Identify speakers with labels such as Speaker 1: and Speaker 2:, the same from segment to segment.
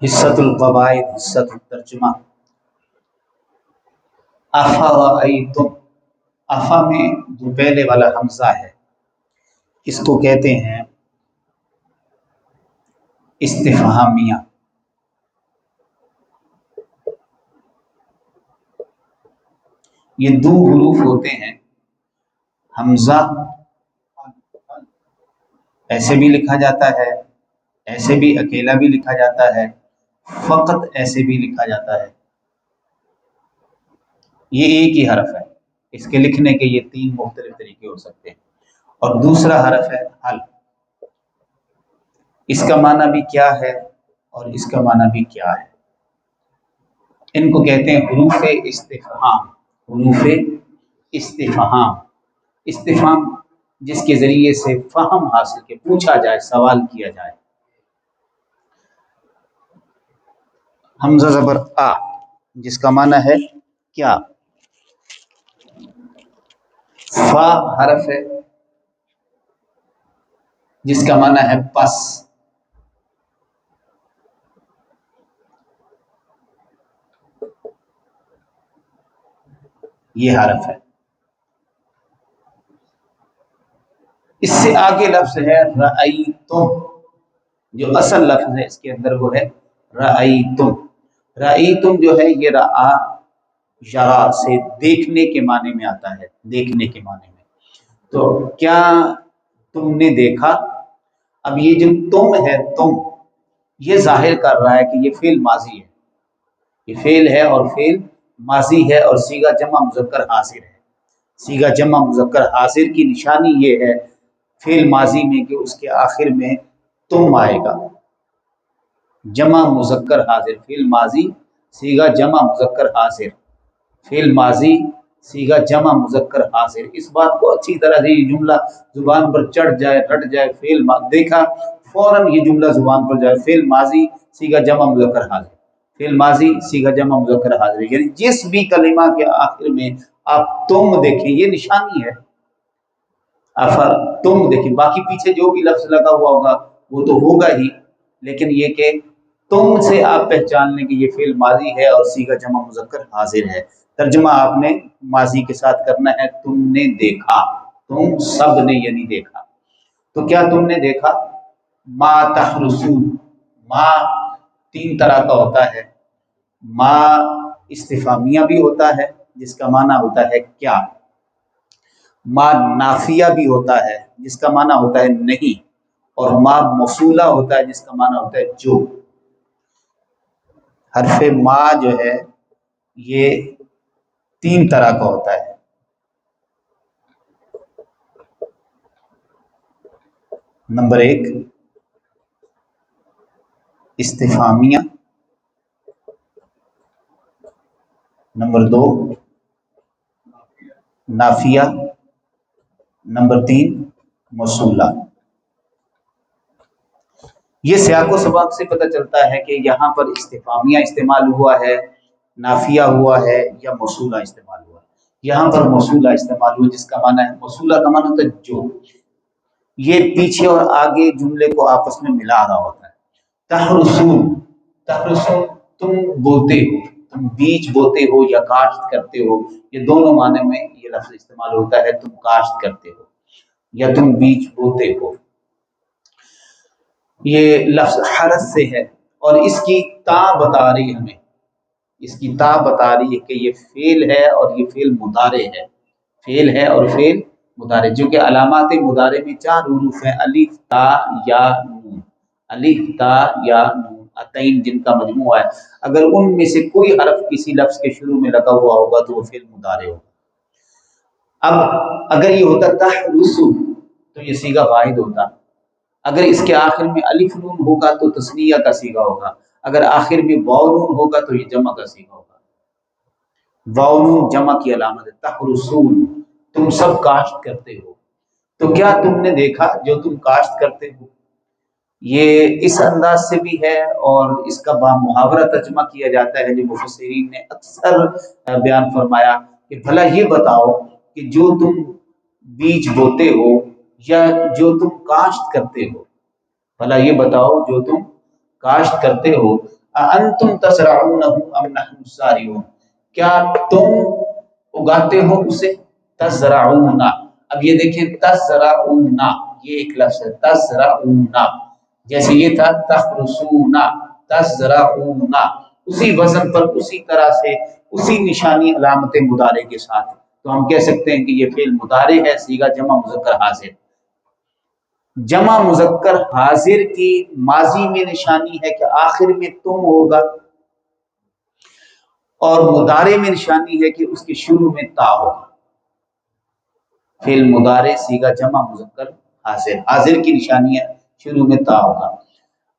Speaker 1: حصۃ القواعد حصۃ الترجمہ افرأیتم، افا میں جو پہلے والا حمزہ ہے اس کو کہتے ہیں استفہامیہ۔ یہ دو حروف ہوتے ہیں، حمزہ ایسے بھی لکھا جاتا ہے، ایسے بھی اکیلا بھی لکھا جاتا ہے، فقط ایسے بھی لکھا جاتا ہے۔ یہ ایک ہی حرف ہے، اس کے لکھنے کے یہ تین مختلف طریقے ہو سکتے ہیں۔ اور دوسرا حرف ہے حل، اس کا معنی بھی کیا ہے اور اس کا معنی بھی کیا ہے۔ ان کو کہتے ہیں حروف استفہام۔ حروف استفہام، استفہام جس کے ذریعے سے فہم حاصل کے پوچھا جائے، سوال کیا جائے۔ حمزہ زبر آ جس کا معنی ہے کیا، فا حرف ہے جس کا معنی ہے پس، یہ حرف ہے۔ اس سے آگے لفظ ہے رأیتم، جو اصل لفظ ہے اس کے اندر وہ ہے رأیتم۔ رأیتم جو ہے یہ رآ یرا سے دیکھنے کے معنی میں آتا ہے، دیکھنے کے معنی میں۔ تو کیا تم نے دیکھا؟ اب یہ جو تم ہے، تم یہ ظاہر کر رہا ہے کہ یہ فعل ماضی ہے، یہ فعل ہے اور فعل ماضی ہے اور صیغہ جمع مذکر حاضر ہے۔ صیغہ جمع مذکر حاضر کی نشانی یہ ہے فعل ماضی میں کہ اس کے آخر میں تم آئے گا۔ جمع مذکر حاضر، فعل ماضی صیغہ جمع مذکر حاضر، فعل ماضی صیغہ جمع مذکر حاضر۔ اس بات کو اچھی طرح سے یہ جملہ زبان پر چڑھ جائے، رٹ جائے، فعل دیکھا فوراً یہ جملہ زبان پر جائے، فعل ماضی صیغہ جمع مذکر حاضر، فعل ماضی صیغہ جمع مذکر حاضر، یعنی جس بھی کلمہ کے آخر میں آپ تم دیکھیں یہ نشانی ہے۔ تم دیکھیں، باقی پیچھے جو بھی لفظ لگا ہوا ہوگا وہ تو ہوگا ہی، لیکن یہ کہ تم سے آپ پہچان لیں کہ یہ فعل ماضی ہے اور صیغہ جمع مذکر حاضر ہے۔ ترجمہ آپ نے ماضی کے ساتھ کرنا ہے، تم نے دیکھا، تم سب نے یعنی دیکھا۔ تو کیا تم نے دیکھا؟ ما تحرسون، ما تین طرح کا ہوتا ہے، ما استفہامیہ بھی ہوتا ہے جس کا معنی ہوتا ہے کیا، ما نافیہ بھی ہوتا ہے جس کا معنی ہوتا ہے نہیں، اور ما موصولہ ہوتا ہے جس کا معنی ہوتا ہے جو۔ حرف ما جو ہے یہ تین طرح کا ہوتا ہے۔ نمبر ایک استفہامیہ، نمبر دو نافیہ، نمبر تین موصولہ۔ یہ سیاق و سباق سے پتہ چلتا ہے کہ یہاں پر استفہامیہ استعمال ہوا ہے، نافیہ ہوا ہے یا موصولہ استعمال ہوا ہے۔ یہاں پر موصولہ استعمال ہوا جس کا معنی ہے، موصولہ کا معنی ہوتا ہے جو، یہ پیچھے اور آگے جملے کو آپس میں ملا رہا ہوتا ہے۔ تحرسون، تحرسون تم بوتے ہو، تم بیج بوتے ہو یا کاشت کرتے ہو، یہ دونوں معنی میں یہ لفظ استعمال ہوتا ہے، تم کاشت کرتے ہو یا تم بیج بوتے ہو۔ یہ لفظ حرس سے ہے اور اس کی تا بتا رہی ہمیں، اس کی تا بتا رہی ہے کہ یہ فعل ہے اور یہ فعل مضارع ہے، فعل ہے اور فعل مضارع، جو کہ علامات مضارع میں چار حروف ہیں، الف تا یا نون، الف تا یا نون، اتین جن کا مجموعہ ہے۔ اگر ان میں سے کوئی حرف کسی لفظ کے شروع میں لگا ہوا ہوگا تو وہ فعل مضارع ہوگا۔ اب اگر یہ ہوتا تحرسو تو یہ صیغہ واحد ہوتا، اگر اس کے آخر میں الف نون ہوگا تو تثنیہ کا صیغہ ہوگا، اگر آخر میں واو نون ہوگا تو یہ جمع کا صیغہ ہوگا۔ واو نون جمع کی علامت ہے، تحرسون تم سب کاشت کرتے ہو۔ تو کیا تم نے دیکھا جو تم کاشت کرتے ہو، یہ اس انداز سے بھی ہے اور اس کا محاورہ ترجمہ کیا جاتا ہے جو مفسرین نے اکثر بیان فرمایا کہ بھلا یہ بتاؤ کہ جو تم بیج بوتے ہو یا جو تم کاشت کرتے ہو، بھلا یہ بتاؤ جو تم کاشت کرتے ہو، انتم تزرعونہ ام نحن الزارعون، کیا تم اگاتے ہو اسے؟ تزرعون، اب یہ دیکھیں تزرعون، یہ ایک لفظ ہے تزرعون، جیسے یہ تھا تخرسون، تزرعون، اسی وزن پر، اسی طرح سے، اسی نشانی علامت مضارع کے ساتھ، تو ہم کہہ سکتے ہیں کہ یہ فعل مضارع ہے، صیغہ جمع مذکر حاضر۔ جمع مذکر حاضر کی ماضی میں نشانی ہے کہ آخر میں تم ہوگا، اور مضارع میں نشانی ہے کہ اس کے شروع میں تا ہوگا۔ فعل مضارع صیغہ جمع مذکر حاضر، حاضر کی نشانی ہے شروع میں تا ہوگا۔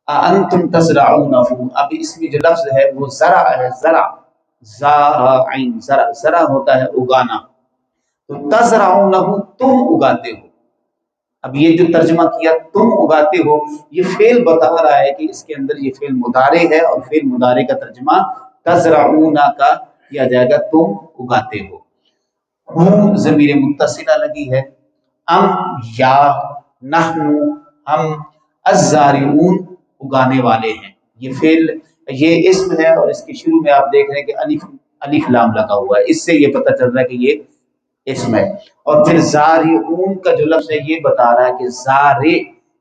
Speaker 1: انتم تزرعونہ، اب اس میں جو لفظ ہے وہ زرع ہے، زرع، زارعین، زرع، زرع ہوتا ہے اگانا، تو تزرعونہ تم اگاتے ہو۔ اب یہ جو ترجمہ کیا تم اگاتے ہو، یہ فعل بتا رہا ہے کہ اس کے اندر یہ فعل مضارع ہے، اور فعل مضارع کا ترجمہ تزرعون کا کیا جائے گا تم اگاتے ہو۔ ہم ضمیر متصلہ لگی ہے، ام یا نحن ہم، الزارعون اگانے والے ہیں، یہ فعل، یہ اسم ہے، اور اس کے شروع میں آپ دیکھ رہے ہیں کہ الف لام لگا ہوا ہے، اس سے یہ پتہ چل رہا ہے کہ یہ اسم ہے۔ اور پھر زارعون کا جو لفظ ہے یہ بتا رہا ہے کہ زارع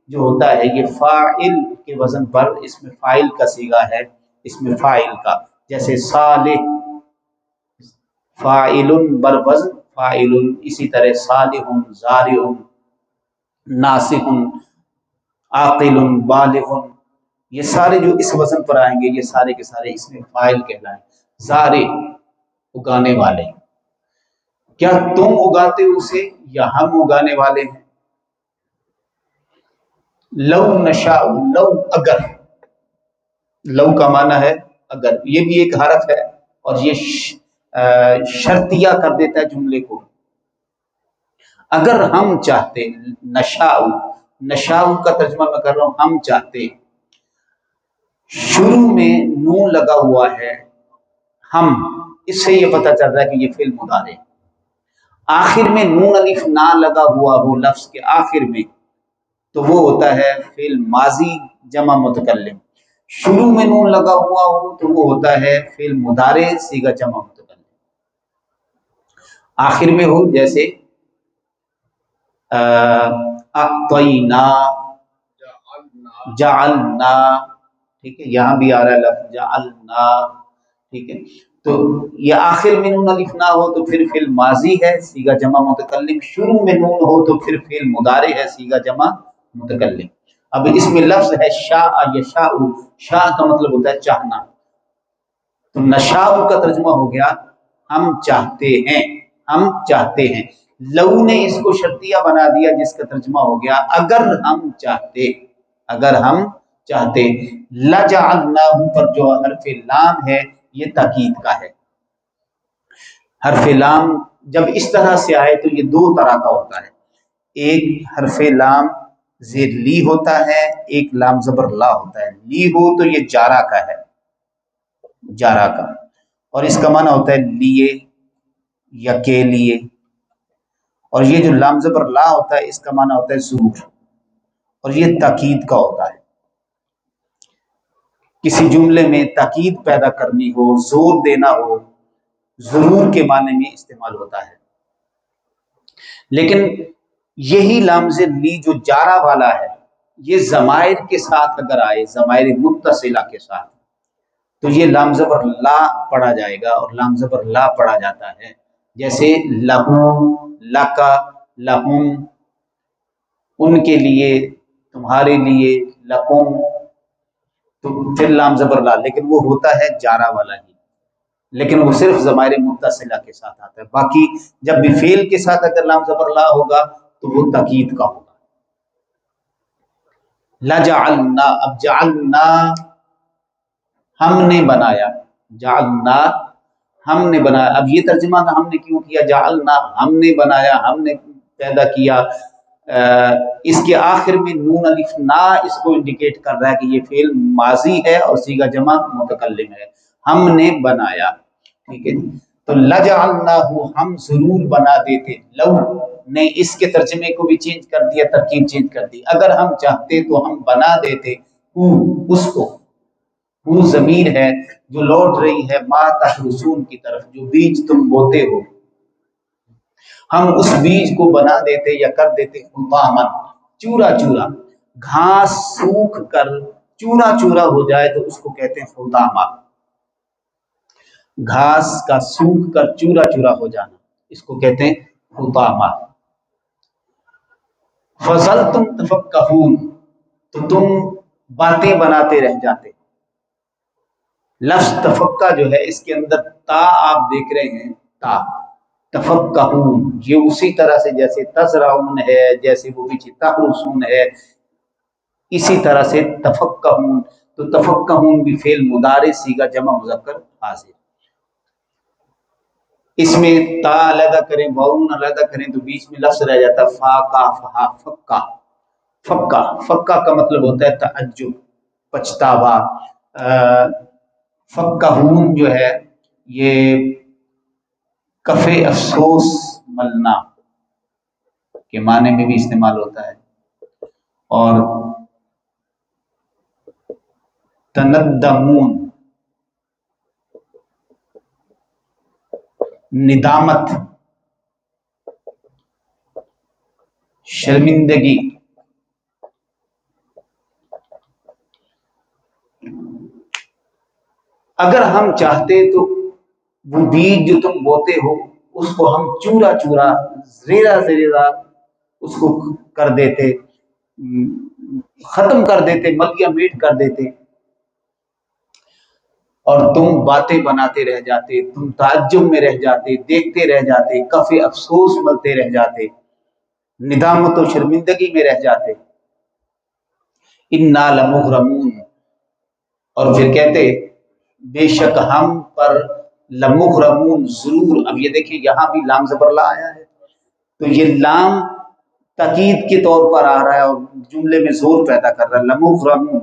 Speaker 1: جو ہوتا ہے یہ فاعل کے وزن پر، اس میں فاعل کا صیغہ ہے، اس میں فاعل کا، جیسے صالح، فاعل بر وزن فاعل، اسی طرح صالح، زارع، ناصح، عاقل، بالغ، یہ سارے جو اس وزن پر آئیں گے یہ سارے کے سارے اس میں فاعل کہلائیں۔ زارع اگانے والے، کیا تم اگاتے ہو اسے یا ہم اگانے والے ہیں؟ لو نشاء، لو اگر، لو کا معنی ہے اگر، یہ بھی ایک حرف ہے اور یہ شرطیہ کر دیتا ہے جملے کو۔ اگر ہم چاہتے، نشاء، نشاء کا ترجمہ میں کر رہا ہوں ہم چاہتے، شروع میں نون لگا ہوا ہے ہم، اس سے یہ پتہ چل رہا ہے کہ یہ فعل مضارع ہے۔ آخر میں نون الف نہ لگا ہوا ہو لفظ کے آخر میں تو وہ ہوتا ہے فعل ماضی جمع متکلم، شروع میں نون لگا ہوا ہو تو وہ ہوتا ہے فعل مضارع صیغہ جمع متکلم، آخر میں ہو جیسے اعطینا، جعلنا، ٹھیک ہے، یہاں بھی آ رہا ہے لفظ جعلنا، ٹھیک ہے، تو یہ آخر میں نون الف نہ ہو تو پھر فعل ماضی ہے صیغہ جمع متکلم، شروع میں نون ہو تو پھر فعل مضارع ہے صیغہ جمع متکلم۔ اب اس میں لفظ ہے شاء یشاء، شاء کا مطلب ہوتا ہے چاہنا، تو نشاء کا ترجمہ ہو گیا ہم چاہتے ہیں، ہم چاہتے ہیں۔ لو نے اس کو شرطیہ بنا دیا جس کا ترجمہ ہو گیا اگر ہم چاہتے، اگر ہم چاہتے۔ لجعلناہ پر جو حرف لام ہے یہ تاکید کا ہے، حرف لام جب اس طرح سے آئے تو یہ دو طرح کا ہوتا ہے، ایک حرف لام زیر لی ہوتا ہے، ایک لام زبر لا ہوتا ہے، لی ہو تو یہ جارا کا ہے، جارا کا، اور اس کا معنی ہوتا ہے لیے یا کے لیے، اور یہ جو لام زبر لا ہوتا ہے اس کا معنی ہوتا ہے ضرور، اور یہ تاکید کا ہوتا ہے، کسی جملے میں تاکید پیدا کرنی ہو، زور دینا ہو، ضرور کے معنی میں استعمال ہوتا ہے۔ لیکن یہی لامز لی جو جارا والا ہے یہ ضمائر کے ساتھ اگر آئے، ضمائر متصلہ کے ساتھ، تو یہ لام زبر لا پڑھا جائے گا، اور لام زبر لا پڑھا جاتا ہے، جیسے لہم، لکا، لہم، ان کے لیے، تمہارے لیے، لکم، تو پھر لام زبر لا، لیکن وہ ہوتا ہے جارا والا ہی، لیکن وہ صرف ضمائر متصلہ کے ساتھ آتا ہے، باقی جب بھی فعل کے ساتھ اگر لام زبر لا ہوگا تو وہ تاکید کا ہوگا۔ لجعلنا، اب جعلنا ہم نے بنایا، جعلنا ہم نے بنایا، اب یہ ترجمہ ہم نے کیوں کیا، جعلنا ہم نے بنایا، ہم نے پیدا کیا، اس کے آخر میں نون الف نا اس کو انڈیکیٹ کر رہا ہے کہ یہ فعل ماضی ہے اور صیغہ جمع متکلم ہے، ہم نے بنایا، ٹھیک ہے، تو لجعلناہ ہم ضرور بنا دیتے، لو نے اس کے ترجمے کو بھی چینج کر دیا، ترکیب چینج کر دی، اگر ہم چاہتے تو ہم بنا دیتے اس کو، وہ ضمیر ہے جو لوٹ رہی ہے ما تحرسون کی طرف، جو بیج تم بوتے ہو، ہم اس بیج کو بنا دیتے یا کر دیتے حطامن، چورا چورا، گھاس سوکھ کر چورا چورا ہو جائے تو اس کو کہتے ہیں حطامہ، گھاس کا سوکھ کر چورا چورا ہو جانا اس کو کہتے ہیں حطامہ۔ فظلتم تفکہون، تو تم باتیں بناتے رہ جاتے۔ لفظ تفقہ جو ہے اس کے اندر تا آپ دیکھ رہے ہیں، تا تفقہون، یہ اسی طرح سے جیسے تزرعون ہے، جیسے وہ پیچھے تحرسون ہے، اسی طرح سے تفقہون، تو تفقہون بھی فعل مضارع صیغہ جمع مذکر حاضر، اس میں تا علیحدہ کریں واؤن علیحدہ کریں تو بیچ میں لفظ رہ جاتا فا کا فہا فکا، فکا فکا کا مطلب ہوتا ہے تعجب، پچھتاوا۔ فکہون جو ہے یہ کف افسوس ملنا کے معنی میں بھی استعمال ہوتا ہے، اور تندمون ندامت، شرمندگی۔ اگر ہم چاہتے تو وہ بیج جو تم بوتے ہو اس کو ہم چورا چورا، زیرہ زیرہ اس کو کر دیتے، ختم کر دیتے، ملیا میٹ کر دیتے، اور تم باتیں بناتے رہ جاتے، تم تعجب میں رہ جاتے، دیکھتے رہ جاتے، کف افسوس ملتے رہ جاتے، ندامت و شرمندگی میں رہ جاتے۔ انا لمغرمون، اور پھر کہتے بے شک ہم پر لمغرمون، ضرور۔ اب یہ دیکھیں یہاں بھی لام زبر لا آیا ہے، تو یہ لام تاکید کے طور پر آ رہا ہے اور جملے میں زور پیدا کر رہا ہے، لمغرمون۔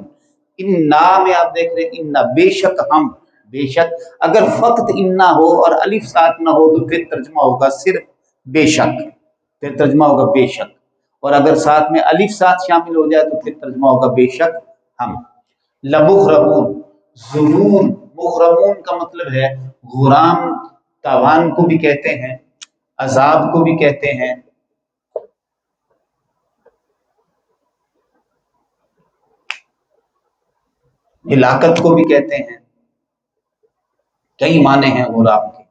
Speaker 1: انا میں آپ دیکھ رہے ہیں انا، بے شک ہم، بے شک۔ اگر فقط انا ہو اور الف ساتھ نہ ہو تو پھر ترجمہ ہوگا صرف بے شک، پھر ترجمہ ہوگا بے شک، اور اگر ساتھ میں الف ساتھ شامل ہو جائے تو پھر ترجمہ ہوگا بے شک ہم۔ لمغرمون، ضرور۔ مغرمون کا مطلب ہے غرام، تاوان کو بھی کہتے ہیں، عذاب کو بھی کہتے ہیں، ہلاکت کو بھی کہتے ہیں، کئی معنی ہیں غرام کے۔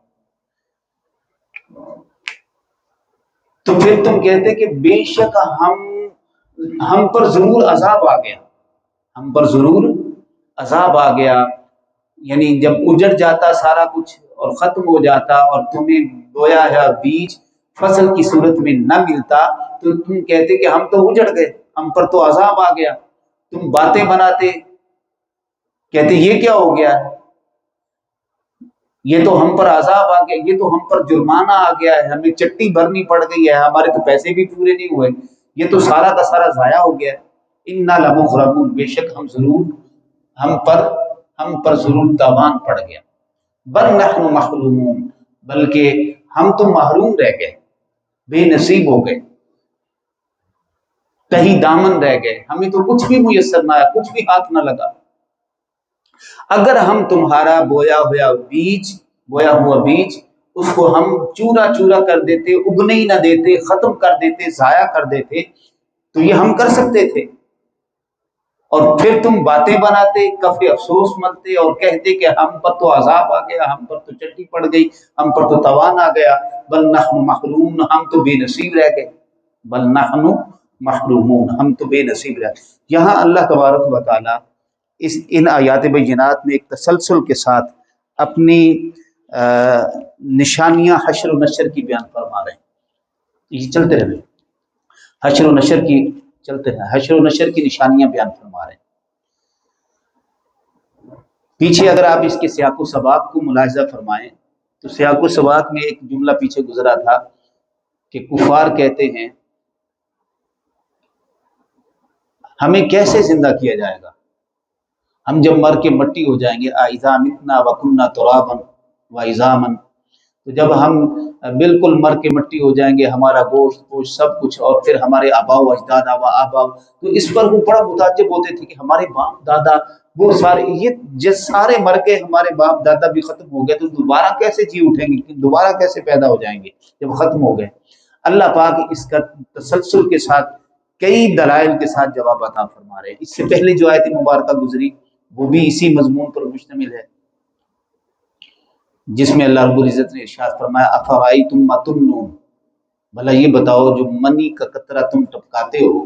Speaker 1: تو پھر تم کہتے کہ بے شک ہم پر ضرور عذاب آ گیا، ہم پر ضرور عذاب آ گیا، یعنی جب اجڑ جاتا سارا کچھ اور ختم ہو جاتا اور تمہیں بویا ہے بیج فصل کی صورت میں نہ ملتا تو تم کہتے کہ ہم تو اجڑ گئے، ہم پر تو عذاب آ گیا۔ تم باتیں بناتے کہتے یہ کیا ہو گیا ہے، یہ تو ہم پر عذاب آ گیا، یہ تو ہم پر جرمانہ آ گیا ہے، ہمیں چٹی بھرنی پڑ گئی ہے، ہمارے تو پیسے بھی پورے نہیں ہوئے، یہ تو سارا کا سارا ضائع ہو گیا ہے۔ انا لمغرمون، بے شک ہم ضرور، ہم پر ضرور تاوان پڑ گیا۔ بل نحن محرومون، بلکہ ہم تو محروم رہ گئے، بے نصیب ہو گئے، کہیں دامن رہ گئے، ہمیں تو کچھ بھی میسر نہ آیا، کچھ بھی ہاتھ نہ لگا۔ اگر ہم تمہارا بویا ہوا بیج اس کو ہم چورا چورا کر دیتے، اگنے ہی نہ دیتے، ختم کر دیتے، ضائع کر دیتے تو یہ ہم کر سکتے تھے، اور پھر تم باتیں بناتے، کف افسوس ملتے اور کہتے کہ ہم پر تو عذاب آ گیا، ہم پر تو چٹی پڑ گئی، ہم پر تو توان آ گیا۔ بل نحن محرومون، ہم تو بے نصیب رہ گئے، بل نحن محرومون، ہم تو بے نصیب رہ گئے۔ یہاں اللہ تبارک و تعالی ان آیات بینات میں ایک تسلسل کے ساتھ اپنی نشانیاں حشر و نشر کی بیان فرما رہے ہیں، یہ چلتے رہے، حشر و نشر کی چلتے ہیں، حشر و نشر کی نشانیاں بیان فرما رہے ہیں۔ پیچھے اگر آپ اس کے سیاق و سباق کو ملاحظہ فرمائیں تو سیاق و سباق میں ایک جملہ پیچھے گزرا تھا کہ کفار کہتے ہیں ہمیں کیسے زندہ کیا جائے گا، ہم جب مر کے مٹی ہو جائیں گے، اذا متنا وکنا ترابا وعظاما، تو جب ہم بالکل مر کے مٹی ہو جائیں گے، ہمارا گوشت پوشت سب کچھ، اور پھر ہمارے آبا و اجداد آبا، تو اس پر وہ بڑا متعجب ہوتے تھے کہ ہمارے باپ دادا وہ سارے، یہ جس سارے مر کے ہمارے باپ دادا بھی ختم ہو گئے، تو دوبارہ کیسے جی اٹھیں گے، دوبارہ کیسے پیدا ہو جائیں گے جب ختم ہو گئے؟ اللہ پاک اس کا تسلسل کے ساتھ کئی دلائل کے ساتھ جواب عطا فرما رہے ہیں۔ اس سے پہلے جو آیت مبارکہ گزری وہ بھی اسی مضمون پر مشتمل ہے، جس میں اللہ رب العزت نے ارشاد فرمایا افرائیتم ما تمنون، بھلا یہ بتاؤ جو منی کا قطرہ تم ٹپکاتے ہو،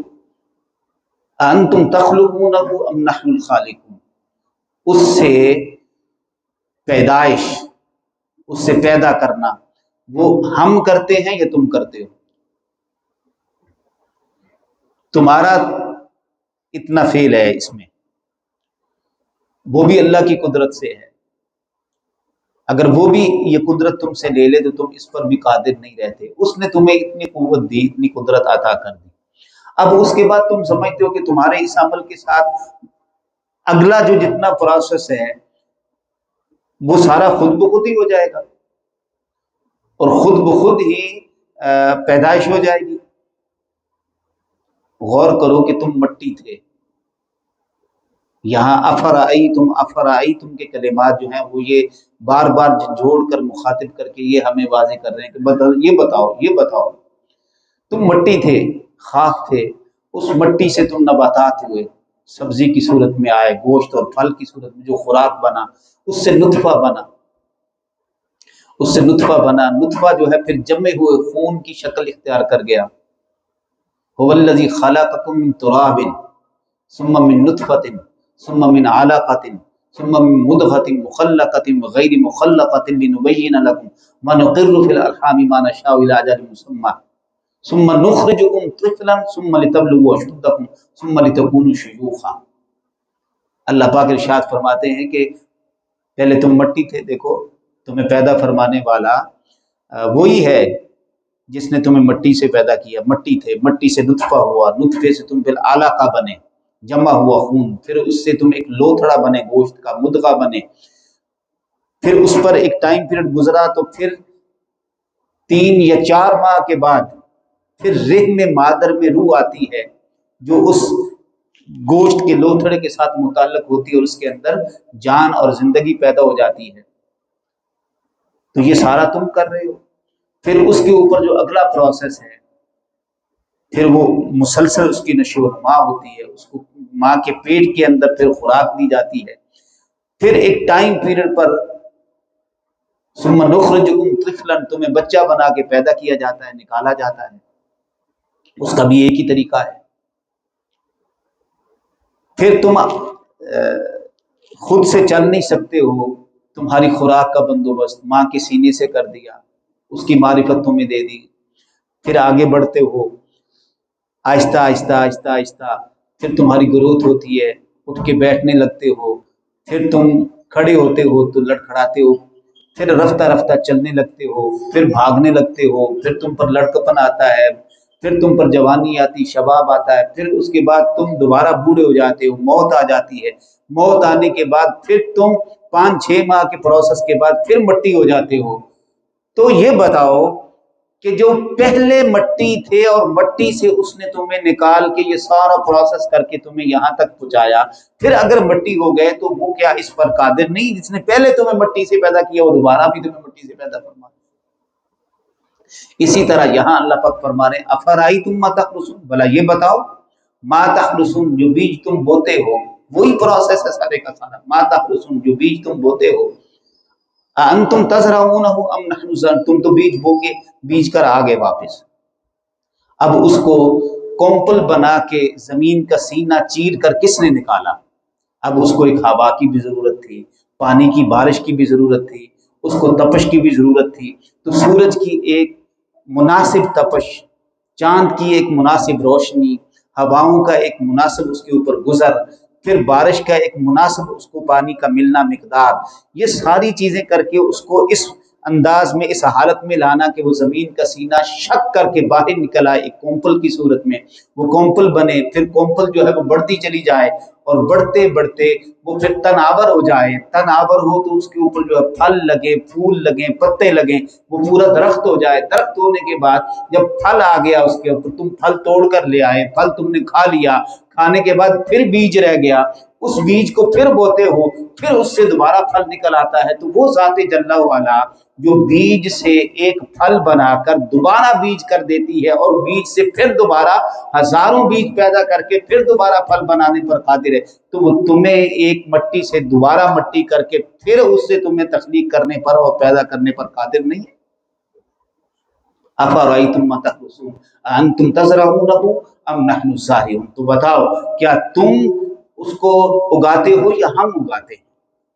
Speaker 1: انتم تخلقونہ ام نحن الخالقون، اس سے پیدائش، اس سے پیدا کرنا وہ ہم کرتے ہیں یا تم کرتے ہو؟ تمہارا اتنا فیل ہے اس میں، وہ بھی اللہ کی قدرت سے ہے، اگر وہ بھی یہ قدرت تم سے لے لے تو تم اس پر بھی قادر نہیں رہتے، اس نے تمہیں اتنی قوت دی، اتنی قدرت عطا کر دی، اب اس کے بعد تم سمجھتے ہو کہ تمہارے اس عمل کے ساتھ اگلا جو جتنا پروسیس ہے وہ سارا خود بخود ہی ہو جائے گا اور خود بخود ہی پیدائش ہو جائے گی۔ غور کرو کہ تم مٹی تھے، یہاں افرائیتم کے کلمات جو ہیں وہ یہ بار بار جوڑ کر مخاطب کر کے یہ ہمیں واضح کر رہے ہیں کہ یہ بتاؤ تم مٹی تھے، خاک تھے، اس مٹی سے تم نباتات ہوئے، سبزی کی صورت میں آئے، گوشت اور پھل کی صورت میں جو خوراک بنا، اس سے نطفہ بنا، نطفہ جو ہے پھر جمے ہوئے خون کی شکل اختیار کر گیا۔ هو الذی خلقکم من تراب ثم من نطفة ثم من علقة ثم من مضغة مخلقة غیر مخلقة لنبین لکم ما نقر فی الارحام ما نشاء الی اجل مسمى ثم نخرجکم طفلا ثم لتبلغوا اشدکم ثم لتکونوا شیوخا۔ اللہ پاک ارشاد فرماتے ہیں کہ پہلے تم مٹی تھے، دیکھو تمہیں پیدا فرمانے والا وہی ہے جس نے تمہیں مٹی سے پیدا کیا، مٹی تھے، مٹی سے نطفہ ہوا، نطفے سے تم بالعلاقہ بنے، جمع ہوا خون، پھر اس سے تم ایک لوتھڑا بنے، گوشت کا مدغہ بنے، پھر اس پر ایک ٹائم پیریڈ گزرا تو پھر 3 یا 4 ماہ کے بعد پھر رحم مادر میں روح آتی ہے جو اس گوشت کے لوتھڑے کے ساتھ متعلق ہوتی ہے اور اس کے اندر جان اور زندگی پیدا ہو جاتی ہے، تو یہ سارا تم کر رہے ہو۔ پھر اس کے اوپر جو اگلا پروسیس ہے پھر وہ مسلسل اس کی نشو و نما ہوتی ہے، اس کو ماں کے پیٹ کے اندر پھر خوراک دی جاتی ہے، پھر ایک ٹائم پیریڈ پر ثم نخرجکم طفلا، تمہیں بچہ بنا کے پیدا کیا جاتا ہے، نکالا جاتا ہے، اس کا بھی ایک ہی طریقہ ہے۔ پھر تم خود سے چل نہیں سکتے ہو، تمہاری خوراک کا بندوبست ماں کے سینے سے کر دیا، اس کی معرفت تمہیں دے دی، پھر آگے بڑھتے ہو آہستہ آہستہ آہستہ آہستہ، پھر تمہاری گروتھ ہوتی ہے، اٹھ کے بیٹھنے لگتے ہو، پھر تم کھڑے ہوتے ہو تو لڑکھڑاتے ہو، پھر رفتہ رفتہ چلنے لگتے ہو، پھر بھاگنے لگتے ہو، پھر تم پر لڑکپن آتا ہے، پھر تم پر جوانی آتی، شباب آتا ہے، پھر اس کے بعد تم دوبارہ بوڑھے ہو جاتے ہو، موت آ جاتی ہے، موت آنے کے بعد پھر تم 5-6 ماہ کے پروسیس کے بعد پھر مٹی ہو جاتے ہو۔ تو یہ بتاؤ کہ جو پہلے مٹی تھے اور مٹی سے اس نے تمہیں نکال کے یہ سارا پروسیس کر کے تمہیں یہاں تک پہنچایا، پھر اگر مٹی ہو گئے تو وہ کیا اس پر قادر نہیں جس نے پہلے تمہیں مٹی سے پیدا کیا وہ دوبارہ بھی تمہیں مٹی سے پیدا فرما؟ اسی طرح یہاں اللہ پاک فرما رہے ہیں افرائیتم ما تحرثون، بھلا یہ بتاؤ ما تحرثون، جو بیج تم بوتے ہو، وہی پروسیس ہے سارے کا سارا، ما تحرثون، جو بیج تم بوتے ہو، انتم تزرعونہ ام نحن الزارعون، تم تو بیج بو کے بیج کر آگے واپس، اب اس کو کومپل بنا کے زمین کا سینہ چیر کر کس نے نکالا؟ اب اس کو ایک ہوا کی بھی ضرورت تھی، پانی کی بارش کی بھی ضرورت تھی، اس کو تپش کی بھی ضرورت تھی، تو سورج کی ایک مناسب تپش، چاند کی ایک مناسب روشنی، ہواؤں کا ایک مناسب اس کے اوپر گزر، پھر بارش کا ایک مناسب اس کو پانی کا ملنا مقدار، یہ ساری چیزیں کر کے اس کو اس انداز میں اس حالت میں لانا کہ وہ زمین کا سینہ شک کر کے باہر نکل آئے ایک کومپل کی صورت میں، وہ کومپل بنے، پھر کومپل جو ہے وہ بڑھتی چلی جائے اور بڑھتے بڑھتے وہ پھر تناور ہو جائے، تناور ہو تو اس کے اوپر جو ہے پھل لگے، پھول لگیں، پتے لگیں، وہ پورا درخت ہو جائے۔ درخت ہونے کے بعد جب پھل آ گیا اس کے اوپر، تم پھل توڑ کر لے آئے، پھل تم نے کھا لیا، کھانے کے بعد پھر بیج رہ گیا، اس بیج کو پھر بوتے ہو، پھر اس سے دوبارہ پھل نکل آتا ہے۔ تو وہ ذات جل والا جو بیج سے ایک پھل بنا کر دوبارہ بیج کر دیتی ہے اور بیج سے پھر دوبارہ ہزاروں بیج پیدا کر کے پھر دوبارہ پھل بنانے پر قادر ہے، تو وہ تمہیں ایک مٹی سے دوبارہ مٹی کر کے پھر اس سے تمہیں تخلیق کرنے پر اور پیدا کرنے پر قادر نہیں ہے؟ افرأیتم ما تحرثون انتم تزرعونہ ام نحن الزارعون، تو بتاؤ کیا تم اس کو اگاتے ہو یا ہم اگاتے ہیں؟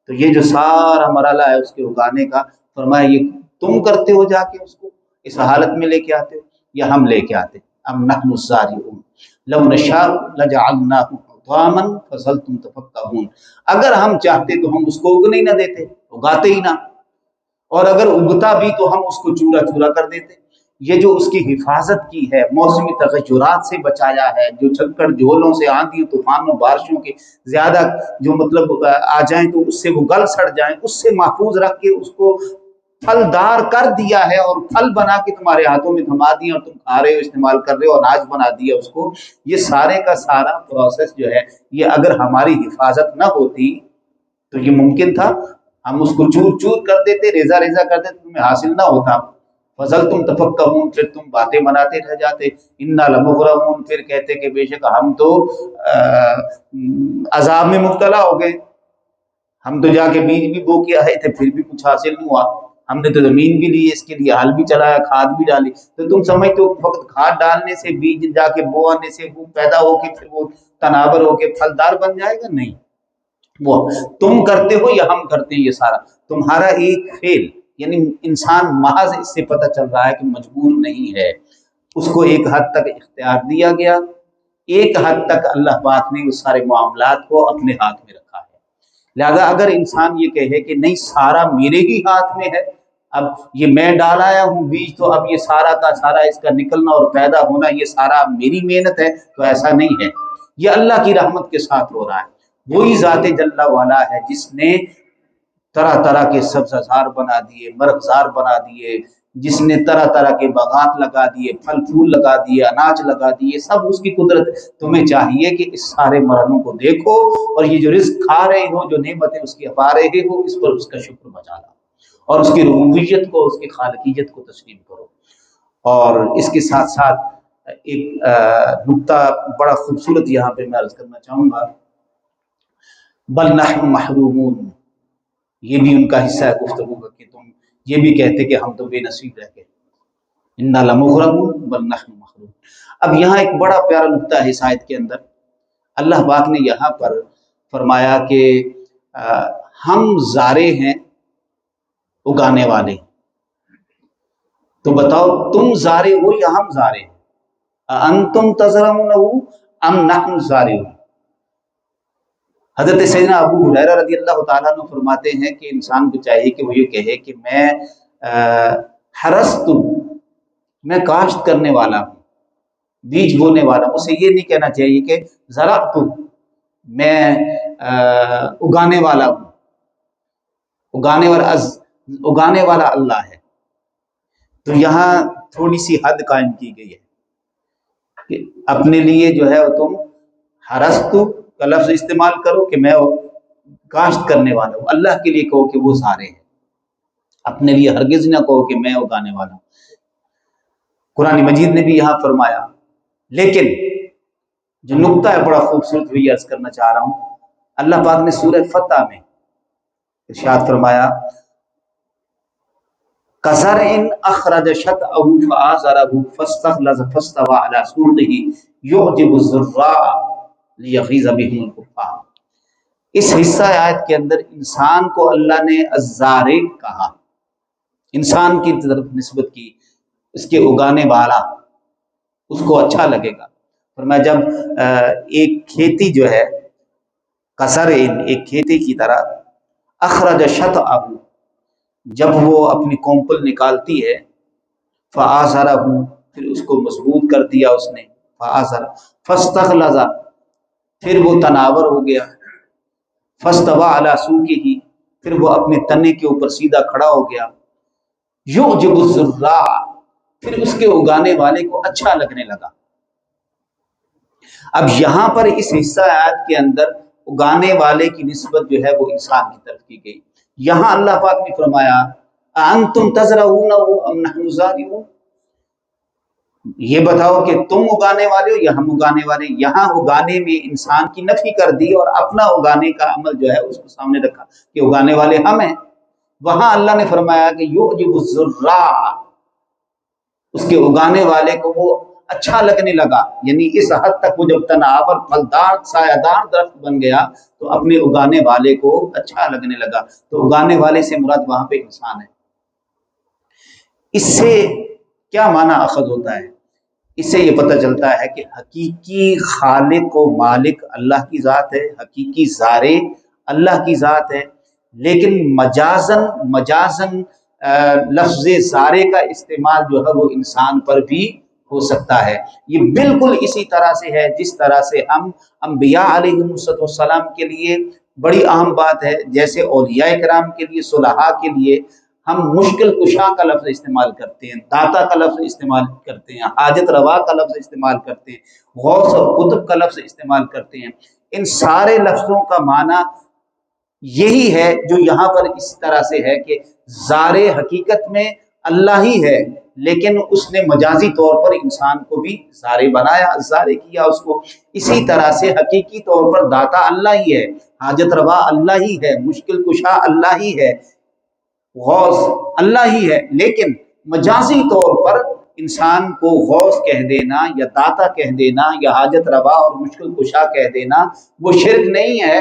Speaker 1: تو یہ جو سارا مرحلہ ہے اس کے اگانے کا، فرمایا یہ تم کرتے ہو، جا کے اس کو اس حالت میں لے کے آتے ہو یا ہم لے کے آتے ہیں؟ ام نحن الزارعون لو نشاء لجعلناہ حطاما فظلتم تفکہون، اگر ہم چاہتے تو ہم اس کو اگنے ہی نہ دیتے، اگاتے ہی نہ، اور اگر اگتا بھی تو ہم اس کو چورا چورا کر دیتے۔ یہ جو اس کی حفاظت کی ہے، موسمی تغیرات سے بچایا ہے، جو چھکڑ جھولوں سے، آندھی طوفانوں بارشوں کے زیادہ جو مطلب آ جائیں تو اس سے وہ گل سڑ جائیں، اس سے محفوظ رکھ کے اس کو پھلدار کر دیا ہے اور پھل بنا کے تمہارے ہاتھوں میں تھما دیا اور تم کھا رہے ہو، استعمال کر رہے ہو، اناج بنا دیا اس کو۔ یہ سارے کا سارا پروسیس جو ہے، یہ اگر ہماری حفاظت نہ ہوتی تو یہ ممکن تھا ہم اس کو چور چور کر دیتے، ریزہ ریزہ کر دیتے، تمہیں حاصل نہ ہوتا۔ فضل تم تفکہون، پھر تم باتیں بناتے رہ جاتے، انا لمغرمون، پھر کہتے کہ بے شک ہم تو عذاب میں مبتلا ہو گئے، ہم تو جا کے بیج بھی بو کے آئے تھے پھر بھی کچھ حاصل نہیں ہوا، ہم نے تو زمین بھی لی، اس کے لیے ہل بھی چلایا، کھاد بھی ڈالی، تو تم سمجھتے ہو فقط کھاد ڈالنے سے، بیج جا کے بو آنے سے وہ پیدا ہو کے پھر وہ تناور ہو کے پھلدار بن جائے گا؟ نہیں، وہ تم کرتے ہو یا ہم کرتے ہیں، یہ سارا تمہارا ایک فعل، یعنی انسان محض اس سے پتہ چل رہا ہے کہ مجبور نہیں ہے، اس کو ایک حد تک اختیار دیا گیا، ایک حد تک اللہ پاک نے اس سارے معاملات کو اپنے ہاتھ میں رکھا ہے۔ لہذا اگر انسان یہ کہے کہ نہیں سارا میرے ہی ہاتھ میں ہے، اب یہ میں ڈال آیا ہوں بیج، تو اب یہ سارا کا سارا اس کا نکلنا اور پیدا ہونا یہ سارا میری محنت ہے، تو ایسا نہیں ہے، یہ اللہ کی رحمت کے ساتھ ہو رہا ہے۔ وہی ذات جل والا ہے جس نے طرح طرح کے سبززار بنا دیے، مرغزار بنا دیے، جس نے طرح طرح کے باغات لگا دیے، پھل پھول لگا دیے، اناج لگا دیے، سب اس کی قدرت۔ تمہیں چاہیے کہ اس سارے مرحلوں کو دیکھو اور یہ جو رزق کھا رہے ہو، جو نعمتیں اس کی پا رہے ہو، اس پر اس کا شکر بجا لاؤ اور اس کی ربوبیت کو، اس کی خالقیت کو تسلیم کرو۔ اور اس کے ساتھ ساتھ ایک نقطہ بڑا خوبصورت یہاں پہ میں عرض کرنا چاہوں گا، بل نحن محرومون، یہ بھی ان کا حصہ ہے گفتگو کا کہ تم یہ بھی کہتے کہ ہم تو بے نصیب رہ گئے، انا لمغرمون بل نحن محرومون۔ اب یہاں ایک بڑا پیارا نقطہ ہے اس آیت کے اندر، اللہ پاک نے یہاں پر فرمایا کہ ہم زارع ہیں، اگانے والے، تو بتاؤ تم زارع ہو یا ہم زارع ہیں؟ انتم تزرعونہ ام نحن الزارعون۔ حضرت سیدنا ابو ہریرہ رضی اللہ تعالیٰ عنہ فرماتے ہیں کہ انسان کو چاہیے کہ وہ یہ کہے کہ میں حرست، میں کاشت کرنے والا ہوں، بیج بونے والا ہوں۔ اسے یہ نہیں کہنا چاہیے کہ زرعت، میں اگانے والا ہوں، اگانے والا اللہ ہے۔ تو یہاں تھوڑی سی حد قائم کی گئی ہے کہ اپنے لیے جو ہے تم حرست کا لفظ استعمال کرو کہ میں کاشت کرنے والا ہوں، اللہ کے لیے کہو کہ وہ زارع ہے، اپنے لیے ہرگز نہ کہو کہ میں اگانے والا ہوں۔ قرآن مجید نے بھی یہاں فرمایا، لیکن جو نقطہ ہے بڑا خوبصورت وہی عرض کرنا چاہ رہا ہوں۔ اللہ پاک نے سورہ فتح میں ارشاد فرمایا، کزرع اخرج شطأہ فآزرہ فاستغلظ فاستوى علی سوقہ یعجب الزراع لیغیظ بہم الکفار۔ اس حصہ آیت کے اندر انسان کو اللہ نے الزارع کہا، انسان کی طرف نسبت کی، اس کے اگانے والا، اس کو اچھا لگے گا۔ فرمایا جب ایک کھیتی جو ہے کزرع، ایک کھیتی کی طرح، اخرج شطأہ، جب وہ اپنی کومپل نکالتی ہے، فآزرہ، پھر اس کو مضبوط کر دیا اس نے، فآزرہ، فاستغلظ، پھر وہ تناور ہو گیا، فاستوى علی سوقہ، پھر وہ اپنے تنے کے اوپر سیدھا کھڑا ہو گیا، یعجب الزراع، پھر اس کے اگانے والے کو اچھا لگنے لگا۔ اب یہاں پر اس حصہ آیت کے اندر اگانے والے کی نسبت جو ہے وہ انسان کی طرف کی گئی۔ یہاں اللہ پاک نے فرمایا انتم تزرعونہ ام نحن الزارعون، یہ بتاؤ کہ تم اگانے والے ہو یا ہم اگانے والے۔ یہاں اگانے میں انسان کی نفی کر دی اور اپنا اگانے کا عمل جو ہے اس کو سامنے رکھا کہ اگانے والے ہم ہیں۔ وہاں اللہ نے فرمایا کہ یعجب الزراع، اس کے اگانے والے کو وہ اچھا لگنے لگا، یعنی اس حد تک وہ جب تناور پھلدار سایہ دار درخت بن گیا تو اپنے اگانے والے کو اچھا لگنے لگا۔ تو اگانے والے سے مراد وہاں پہ انسان ہے۔ اس سے کیا معنی اخذ ہوتا ہے؟ اس سے یہ پتہ چلتا ہے کہ حقیقی خالق و مالک اللہ کی ذات ہے، حقیقی زارع اللہ کی ذات ہے، لیکن مجازن لفظ زارع کا استعمال جو ہے وہ انسان پر بھی ہو سکتا ہے۔ یہ بالکل اسی طرح سے ہے جس طرح سے ہم انبیاء علیہ السلام کے لیے بڑی اہم بات ہے، جیسے اولیاء کرام کے لیے، صلحاء کے لیے ہم مشکل کشا کا لفظ استعمال کرتے ہیں، داتا کا لفظ استعمال کرتے ہیں، حاجت روا کا لفظ استعمال کرتے ہیں، غوث اور قطب کا لفظ استعمال کرتے ہیں۔ ان سارے لفظوں کا معنی یہی ہے جو یہاں پر اس طرح سے ہے کہ زارع حقیقت میں اللہ ہی ہے، لیکن اس نے مجازی طور پر انسان کو بھی زارع بنایا، زارع کیا اس کو۔ اسی طرح سے حقیقی طور پر داتا اللہ ہی ہے، حاجت روا اللہ ہی ہے، مشکل کشا اللہ ہی ہے، غوث اللہ ہی ہے، لیکن مجازی طور پر انسان کو غوث کہہ دینا یا داتا کہہ دینا یا حاجت روا اور مشکل کشا کہہ دینا وہ شرک نہیں ہے،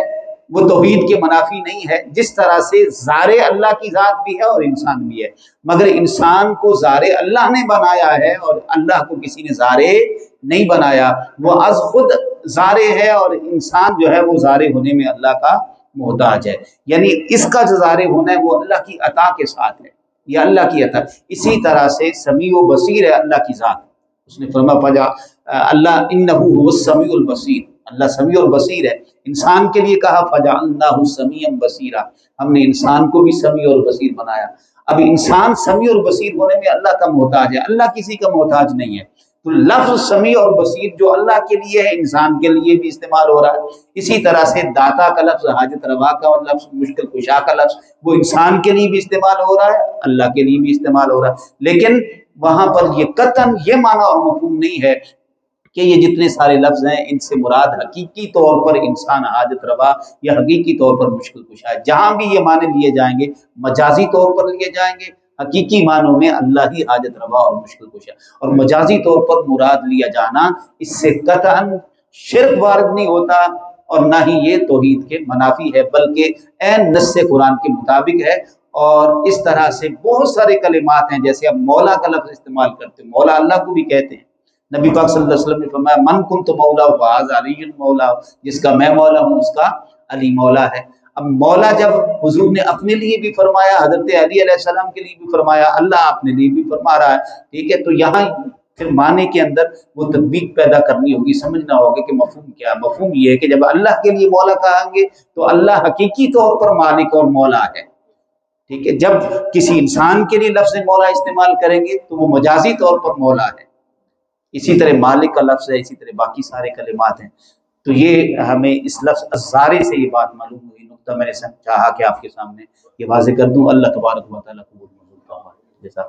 Speaker 1: وہ توحید کے منافی نہیں ہے۔ جس طرح سے زارع اللہ کی ذات بھی ہے اور انسان بھی ہے، مگر انسان کو زارع اللہ نے بنایا ہے اور اللہ کو کسی نے زارع نہیں بنایا۔ وہ از خود زارع ہے اور انسان جو ہے وہ زارع ہونے میں اللہ کا محتاج ہے، یعنی اس کا جو زارع ہونا ہے وہ اللہ کی عطا کے ساتھ ہے، یہ اللہ کی عطا۔ اسی طرح سے سمیع و بصیر ہے اللہ کی ذات، اس نے فرمایا اللہ انہ هو السمیع البصیر، اللہ سمیع اور بصیر ہے۔ انسان کے لیے کہا فجعلناہ سمیعا بصیرا، ہم نے انسان کو بھی سمیع اور بصیر بنایا۔ اب انسان سمیع اور بصیر ہونے میں اللہ کا محتاج ہے، اللہ کسی کا محتاج نہیں ہے۔ تو لفظ سمیع اور بصیر جو اللہ کے لیے ہے انسان کے لیے بھی استعمال ہو رہا ہے۔ اسی طرح سے داتا کا لفظ، حاجت روا کا لفظ، مشکل کشا کا لفظ وہ انسان کے لیے بھی استعمال ہو رہا ہے، اللہ کے لیے بھی استعمال ہو رہا ہے، لیکن وہاں پر یہ قطعاً یہ معنی اور مفہوم نہیں ہے کہ یہ جتنے سارے لفظ ہیں ان سے مراد حقیقی طور پر انسان حاجت روا یا حقیقی طور پر مشکل کشا ہے۔ جہاں بھی یہ معنی لیے جائیں گے مجازی طور پر لیے جائیں گے، حقیقی معنوں میں اللہ ہی حاجت روا اور مشکل کشا، اور مجازی طور پر مراد لیا جانا اس سے قطعاً شرک وارد نہیں ہوتا اور نہ ہی یہ توحید کے منافی ہے، بلکہ عین نص قرآن کے مطابق ہے۔ اور اس طرح سے بہت سارے کلمات ہیں، جیسے اب مولا کا لفظ استعمال کرتے ہیں، مولا اللہ کو بھی کہتے ہیں۔ نبی پاک صلی اللہ علیہ وسلم نے فرمایا من کنت مولا فہذا علی مولا، جس کا میں مولا ہوں اس کا علی مولا ہے۔ اب مولا جب حضور نے اپنے لیے بھی فرمایا، حضرت علی علیہ السلام کے لیے بھی فرمایا، اللہ اپنے لیے بھی فرما رہا ہے، ٹھیک ہے، تو یہاں پھر معنی کے اندر وہ تطبیق پیدا کرنی ہوگی، سمجھنا ہوگا کہ مفہوم کیا ہے۔ مفہوم یہ ہے کہ جب اللہ کے لیے مولا کہیں گے تو اللہ حقیقی طور پر مالک اور مولا ہے، ٹھیک ہے۔ جب کسی انسان کے لیے لفظ مولا استعمال کریں گے تو وہ مجازی طور پر مولا ہے۔ اسی طرح مالک کا لفظ ہے، اسی طرح باقی سارے کلمات ہیں۔ تو یہ ہمیں اس لفظ الزارع سے یہ بات معلوم ہوئی، نقطہ میں نے چاہا کہ آپ کے سامنے یہ واضح کر دوں۔ اللہ تبارک و تعالیٰ قبول منظور فرمائے۔ جیسا